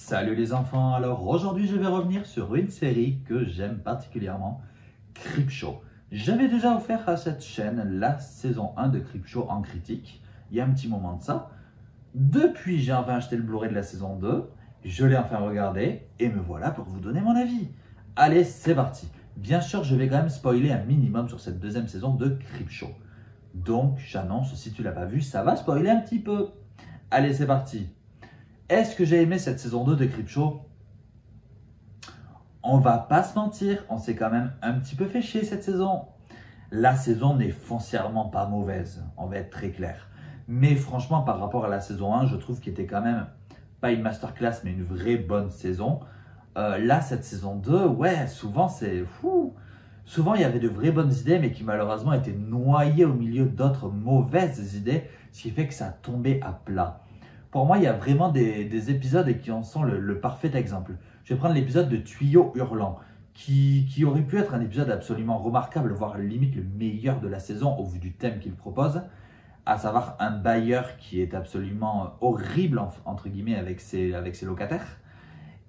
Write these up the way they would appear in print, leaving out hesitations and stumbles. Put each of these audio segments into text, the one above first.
Salut les enfants, alors aujourd'hui je vais revenir sur une série que j'aime particulièrement, Creepshow. J'avais déjà offert à cette chaîne la saison 1 de Creepshow en critique, il y a un petit moment de ça. Depuis j'ai enfin acheté le Blu-ray de la saison 2, je l'ai enfin regardé et me voilà pour vous donner mon avis. Allez, c'est parti. Bien sûr je vais quand même spoiler un minimum sur cette deuxième saison de Creepshow. Donc j'annonce, si tu l'as pas vu, ça va spoiler un petit peu. Allez, c'est parti. Est-ce que j'ai aimé cette saison 2 de Creepshow? On va pas se mentir, on s'est quand même un petit peu fait chier cette saison. La saison n'est foncièrement pas mauvaise, on va être très clair. Mais franchement, par rapport à la saison 1, je trouve qu'il était quand même pas une masterclass, mais une vraie bonne saison. Là, cette saison 2, ouais, souvent c'est fou. Souvent, il y avait de vraies bonnes idées, mais qui malheureusement étaient noyées au milieu d'autres mauvaises idées, ce qui fait que ça tombait à plat. Pour moi, il y a vraiment des épisodes qui en sont le parfait exemple. Je vais prendre l'épisode de Tuyau Hurlant, qui aurait pu être un épisode absolument remarquable, voire limite le meilleur de la saison au vu du thème qu'il propose, à savoir un bailleur qui est absolument horrible, entre guillemets, avec ses locataires.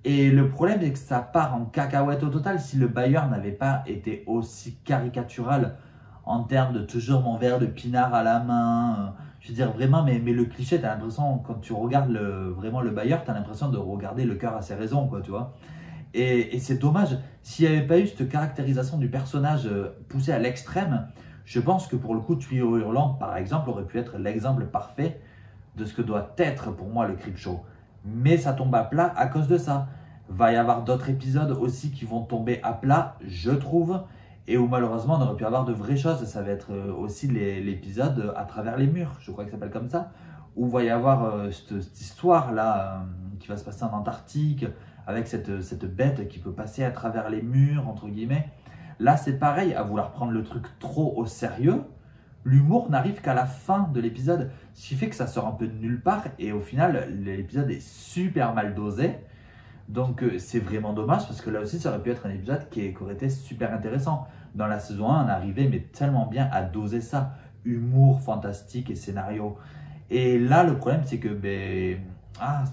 Et le problème, c'est que ça part en cacahuète au total si le bailleur n'avait pas été aussi caricatural en termes de toujours mon verre de pinard à la main. Je veux dire, vraiment, mais le cliché, tu as l'impression, quand tu regardes vraiment le bailleur, tu as l'impression de regarder le cœur à ses raisons, quoi, tu vois. Et c'est dommage, s'il n'y avait pas eu cette caractérisation du personnage poussée à l'extrême, je pense que pour le coup, Tuyau Hurlant, par exemple, aurait pu être l'exemple parfait de ce que doit être pour moi le Creepshow. Mais ça tombe à plat à cause de ça. Va y avoir d'autres épisodes aussi qui vont tomber à plat, je trouve, et où malheureusement on aurait pu avoir de vraies choses. Ça va être aussi l'épisode à travers les murs, je crois que ça s'appelle comme ça, où il va y avoir cette histoire-là qui va se passer en Antarctique, avec cette bête qui peut passer à travers les murs, entre guillemets. Là c'est pareil, à vouloir prendre le truc trop au sérieux, l'humour n'arrive qu'à la fin de l'épisode, ce qui fait que ça sort un peu de nulle part, et au final l'épisode est super mal dosé. Donc c'est vraiment dommage parce que là aussi ça aurait pu être un épisode qui aurait été super intéressant. Dans la saison 1 on arrivait mais tellement bien à doser ça, humour, fantastique et scénario. Et là le problème c'est que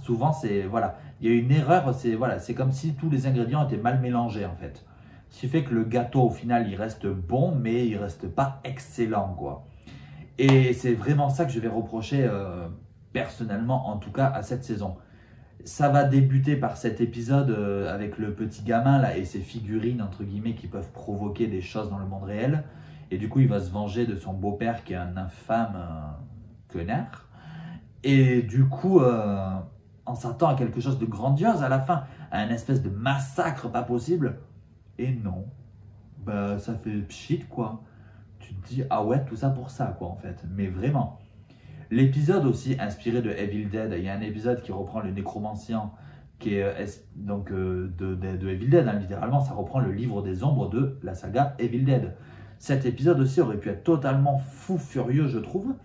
souvent c'est voilà, il y a une erreur, c'est comme si tous les ingrédients étaient mal mélangés en fait. Ce qui fait que le gâteau au final il reste bon mais il reste pas excellent quoi. Et c'est vraiment ça que je vais reprocher personnellement en tout cas à cette saison. Ça va débuter par cet épisode avec le petit gamin là et ses figurines entre guillemets qui peuvent provoquer des choses dans le monde réel. Et du coup, il va se venger de son beau-père qui est un infâme connard. Et du coup, on s'attend à quelque chose de grandiose à la fin, à un espèce de massacre pas possible. Et non, bah ça fait pchit quoi. Tu te dis ah ouais tout ça pour ça quoi en fait. Mais vraiment. L'épisode aussi inspiré de Evil Dead, il y a un épisode qui reprend le nécromancien qui est donc de Evil Dead, hein, littéralement ça reprend le livre des ombres de la saga Evil Dead. Cet épisode aussi aurait pu être totalement fou furieux je trouve,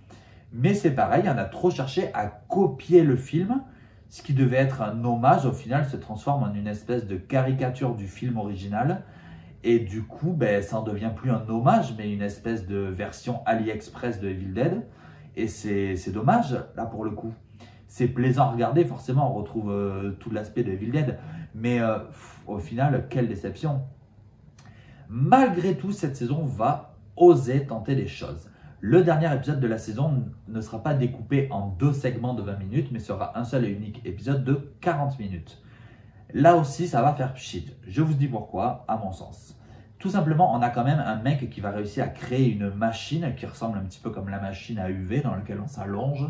mais c'est pareil, on a trop cherché à copier le film, ce qui devait être un hommage au final se transforme en une espèce de caricature du film original, et du coup ça en devient plus un hommage mais une espèce de version AliExpress de Evil Dead. Et c'est dommage, là pour le coup. C'est plaisant à regarder, forcément, on retrouve tout l'aspect de Evil Dead. Mais au final, quelle déception. Malgré tout, cette saison va oser tenter des choses. Le dernier épisode de la saison ne sera pas découpé en 2 segments de 20 minutes, mais sera un seul et unique épisode de 40 minutes. Là aussi, ça va faire pchit. Je vous dis pourquoi, à mon sens. Tout simplement, on a quand même un mec qui va réussir à créer une machine qui ressemble un petit peu comme la machine à UV dans laquelle on s'allonge.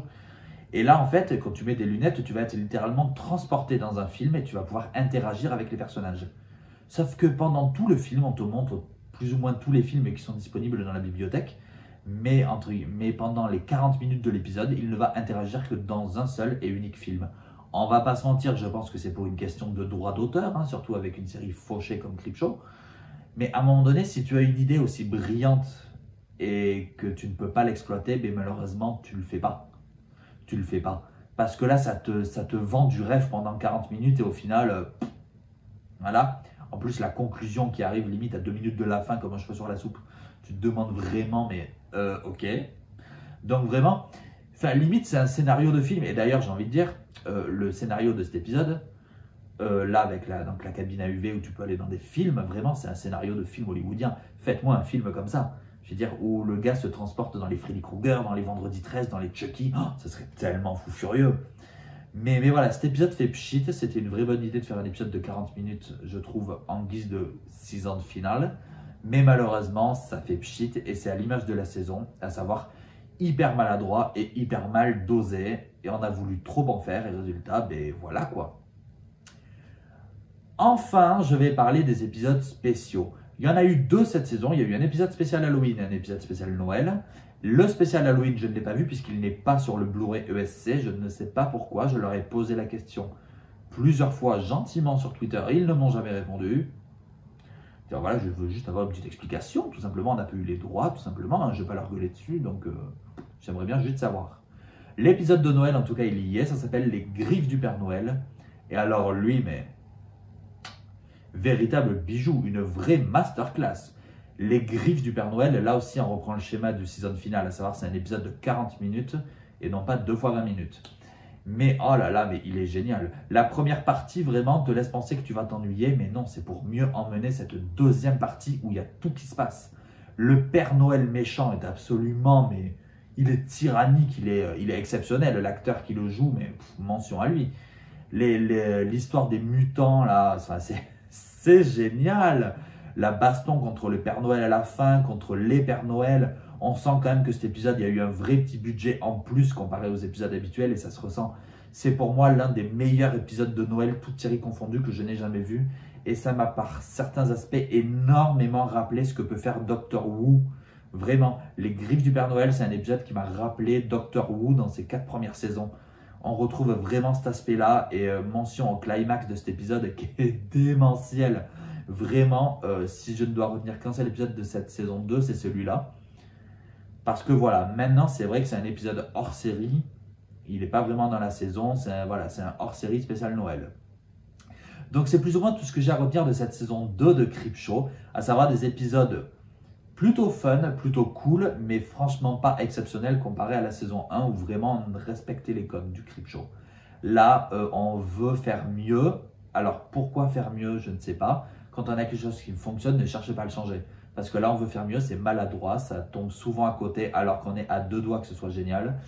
Et là, en fait, quand tu mets des lunettes, tu vas être littéralement transporté dans un film et tu vas pouvoir interagir avec les personnages. Sauf que pendant tout le film, on te montre plus ou moins tous les films qui sont disponibles dans la bibliothèque. Mais pendant les 40 minutes de l'épisode, il ne va interagir que dans un seul et unique film. On va pas se mentir, je pense que c'est pour une question de droit d'auteur, hein, surtout avec une série fauchée comme Creepshow. Mais à un moment donné, si tu as une idée aussi brillante et que tu ne peux pas l'exploiter, malheureusement, tu ne le fais pas. Tu le fais pas. Parce que là, ça te vend du rêve pendant 40 minutes et au final, voilà. En plus, la conclusion qui arrive limite à 2 minutes de la fin, comme un cheveu sur la soupe, tu te demandes vraiment, mais ok. Donc vraiment, limite, c'est un scénario de film. Et d'ailleurs, j'ai envie de dire, le scénario de cet épisode, là, avec donc la cabine à UV où tu peux aller dans des films, vraiment, c'est un scénario de film hollywoodien. Faites-moi un film comme ça. Je veux dire, où le gars se transporte dans les Freddy Krueger, dans les Vendredi 13, dans les Chucky. Oh, ça serait tellement fou furieux. Mais voilà, cet épisode fait pchit. C'était une vraie bonne idée de faire un épisode de 40 minutes, je trouve, en guise de season finale. Mais malheureusement, ça fait pchit et c'est à l'image de la saison, à savoir hyper maladroit et hyper mal dosé. Et on a voulu trop en faire et résultat, ben voilà quoi. Enfin, je vais parler des épisodes spéciaux. Il y en a eu 2 cette saison. Il y a eu un épisode spécial Halloween et un épisode spécial Noël. Le spécial Halloween, je ne l'ai pas vu puisqu'il n'est pas sur le Blu-ray ESC. Je ne sais pas pourquoi. Je leur ai posé la question plusieurs fois gentiment sur Twitter et ils ne m'ont jamais répondu. Alors voilà, je veux juste avoir une petite explication. Tout simplement, on n'a pas eu les droits, tout simplement. Je ne vais pas leur gueuler dessus, donc j'aimerais bien juste savoir. L'épisode de Noël, en tout cas, il y est. Ça s'appelle Les Griffes du Père Noël. Et alors lui, mais... véritable bijou, une vraie masterclass. Les Griffes du Père Noël, là aussi on reprend le schéma du season final, à savoir c'est un épisode de 40 minutes et non pas 2 fois 20 minutes. Mais oh là là, mais il est génial. La première partie vraiment te laisse penser que tu vas t'ennuyer, mais non, c'est pour mieux emmener cette deuxième partie où il y a tout qui se passe. Le Père Noël méchant est absolument, mais il est tyrannique, il est exceptionnel. L'acteur qui le joue, mais mention à lui. L'histoire des mutants là, c'est génial. La baston contre le Père Noël à la fin, contre les Pères Noël. On sent quand même que cet épisode, il y a eu un vrai petit budget en plus comparé aux épisodes habituels et ça se ressent. C'est pour moi l'un des meilleurs épisodes de Noël, toutes séries confondues, que je n'ai jamais vu. Et ça m'a par certains aspects énormément rappelé ce que peut faire Doctor Who. Vraiment, Les Griffes du Père Noël, c'est un épisode qui m'a rappelé Doctor Who dans ses 4 premières saisons. On retrouve vraiment cet aspect-là et mention au climax de cet épisode qui est démentiel. Vraiment, si je ne dois retenir qu'un seul épisode de cette saison 2, c'est celui-là. Parce que voilà, maintenant c'est vrai que c'est un épisode hors série. Il n'est pas vraiment dans la saison, c'est un hors série spécial Noël. Donc c'est plus ou moins tout ce que j'ai à retenir de cette saison 2 de Creepshow, à savoir des épisodes plutôt fun, plutôt cool, mais franchement pas exceptionnels comparé à la saison 1 où vraiment on respectait les codes du Creepshow. Là, on veut faire mieux. Alors pourquoi faire mieux, je ne sais pas. Quand on a quelque chose qui fonctionne, ne cherchez pas à le changer. Parce que là, on veut faire mieux, c'est maladroit, ça tombe souvent à côté alors qu'on est à 2 doigts que ce soit génial.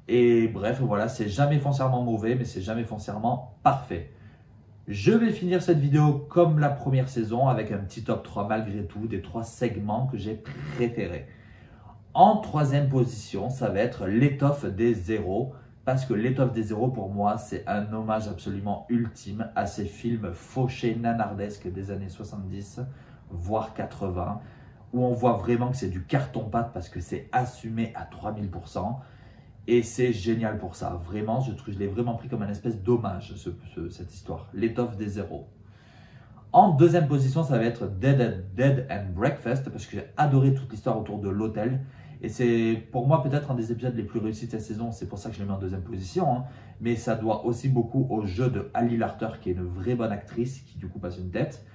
Et bref, voilà, c'est jamais foncièrement mauvais, mais c'est jamais foncièrement parfait. Je vais finir cette vidéo comme la première saison avec un petit top 3 malgré tout, des 3 segments que j'ai préférés. En 3e position, ça va être l'étoffe des zéros. Parce que l'étoffe des zéros, pour moi, c'est un hommage absolument ultime à ces films fauchés, nanardesques des années 70, voire 80, où on voit vraiment que c'est du carton-pâte parce que c'est assumé à 3000%. Et c'est génial pour ça. Vraiment, je l'ai vraiment pris comme un espèce d'hommage, cette histoire. L'étoffe des zéros. En 2e position, ça va être Dead and Breakfast, parce que j'ai adoré toute l'histoire autour de l'hôtel. Et c'est pour moi peut-être un des épisodes les plus réussis de cette saison, c'est pour ça que je l'ai mis en 2e position. Hein. Mais ça doit aussi beaucoup au jeu de Ali Larter, qui est une vraie bonne actrice, qui du coup passe une tête.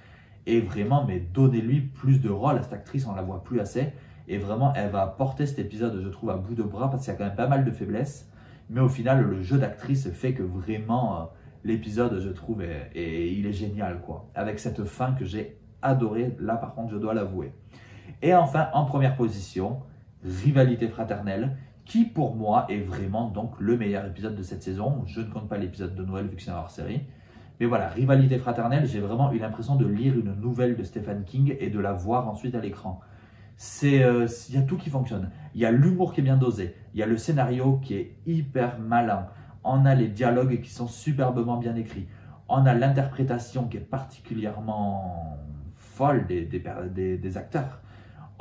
Et vraiment, mais donnez-lui plus de rôle à cette actrice, on ne la voit plus assez. Et vraiment, elle va porter cet épisode, je trouve, à bout de bras, parce qu'il y a quand même pas mal de faiblesses. Mais au final, le jeu d'actrice fait que vraiment, l'épisode, je trouve, il est génial, quoi. Avec cette fin que j'ai adorée, là par contre, je dois l'avouer. Et enfin, en 1re position, Rivalité fraternelle, qui pour moi est vraiment donc le meilleur épisode de cette saison. Je ne compte pas l'épisode de Noël vu que c'est un hors-série. Mais voilà, Rivalité fraternelle, j'ai vraiment eu l'impression de lire une nouvelle de Stephen King et de la voir ensuite à l'écran. Il y a tout qui fonctionne. Il y a l'humour qui est bien dosé. Il y a le scénario qui est hyper malin. On a les dialogues qui sont superbement bien écrits. On a l'interprétation qui est particulièrement folle des acteurs.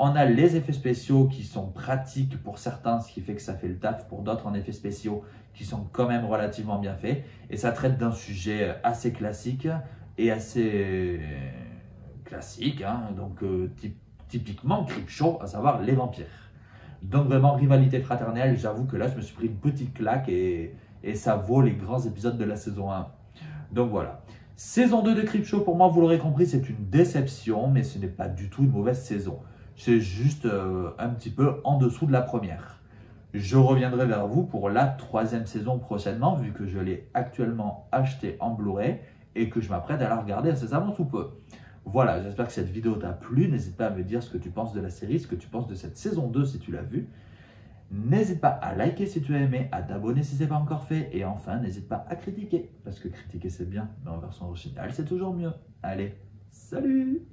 On a les effets spéciaux qui sont pratiques pour certains, ce qui fait que ça fait le taf. Pour d'autres, en effets spéciaux qui sont quand même relativement bien faits. Et ça traite d'un sujet assez classique et assez classique, hein, donc typiquement Creepshow, à savoir les vampires. Donc vraiment, Rivalité fraternelle, j'avoue que là, je me suis pris une petite claque et ça vaut les grands épisodes de la saison 1. Donc voilà. Saison 2 de Creepshow, pour moi, vous l'aurez compris, c'est une déception, mais ce n'est pas du tout une mauvaise saison. C'est juste un petit peu en dessous de la première. Je reviendrai vers vous pour la 3e saison prochainement, vu que je l'ai actuellement acheté en Blu-ray et que je m'apprête à la regarder incessamment sous peu. Voilà, j'espère que cette vidéo t'a plu. N'hésite pas à me dire ce que tu penses de la série, ce que tu penses de cette saison 2 si tu l'as vue. N'hésite pas à liker si tu as aimé, à t'abonner si ce n'est pas encore fait. Et enfin, n'hésite pas à critiquer, parce que critiquer c'est bien, mais en version originale c'est toujours mieux. Allez, salut!